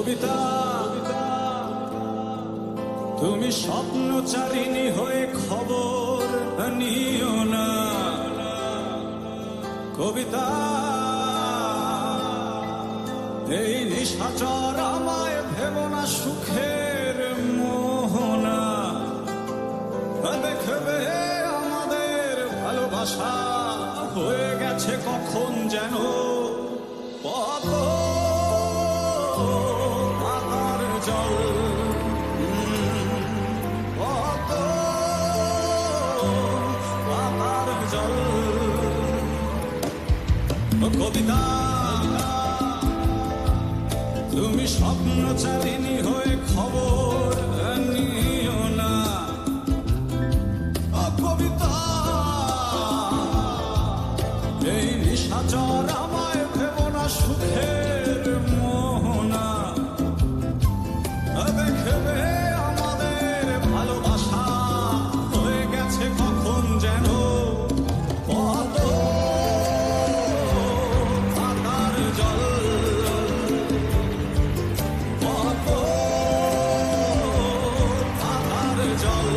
কবিতা তুমি স্বপ্নচারিণী হয়ে খবর নিও না। কবিতা এই নিশাচর আমায় ভেবো না সুখের মোহনা। দেখবে আমাদের ভালোবাসা হয়ে গেছে কখন যেন পথ পাতার জল। পথ পাতার জল। কবিতা তুমি স্বপ্নচারিণী হয়ে খবর নিও না। কবিতা এই নিশাচর আমায় ভেবো না সুখের মোহনা। দেখবে আমাদের ভালোবাসা হয়ে গেছে কখন যেন পথ পাতার জল। পথ পাতার জল।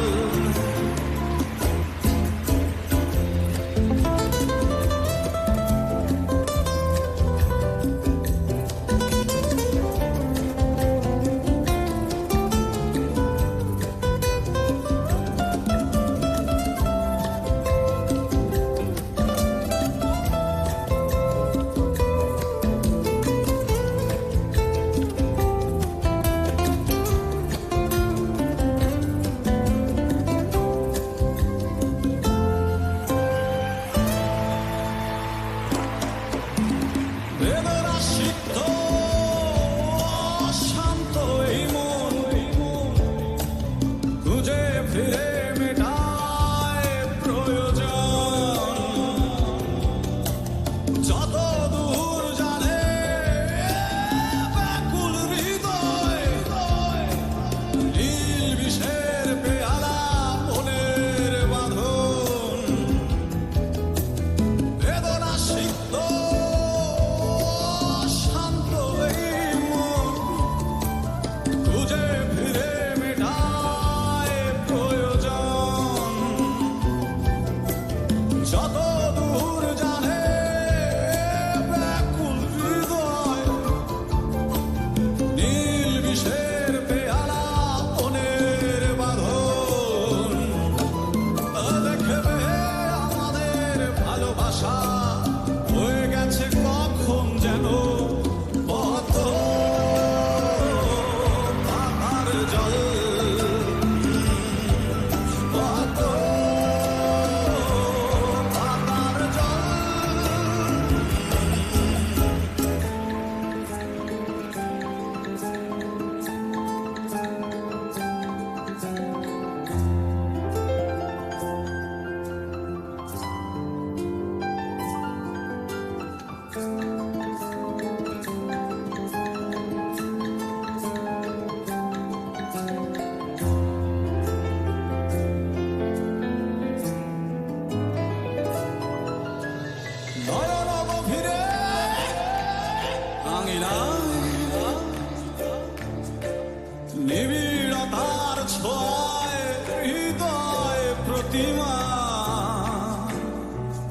নিবিড়তার ছোঁয়ায় হৃদয় প্রতিমা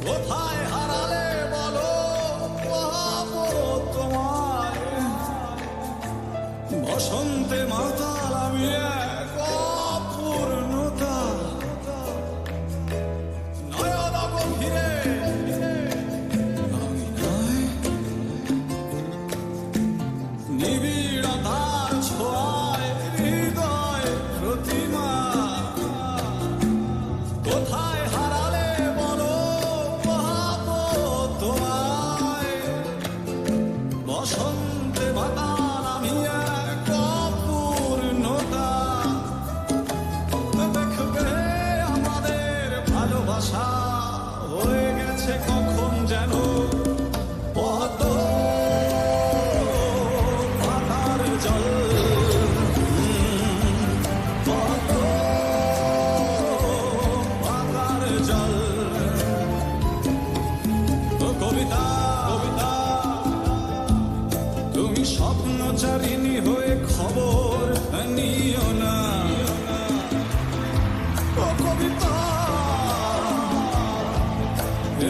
কোথায় হারালে বলো পাবো তোমায়। বসন্তে মাতাল আমি এক অপূর্ণতা নয়ন গভীরে নিবিড়তার ছোঁয়ায় হৃদয় প্রতিমা কোথায় হারালে বলো পাবো তোমায়। বসন্তে বাতাল আমি এক অপূর্ণতা হয়ে খবর নিও না। ও কবিতা,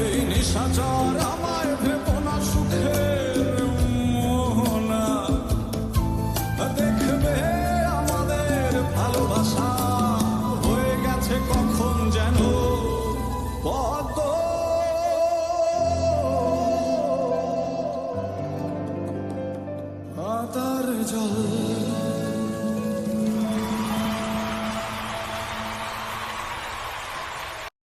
এই নিশাচর আমায় ভেবো না সুখের মোহনা। দেখবে আমাদের ভালোবাসা হয়ে গেছে কখন যেন পদ্ম। আদার জল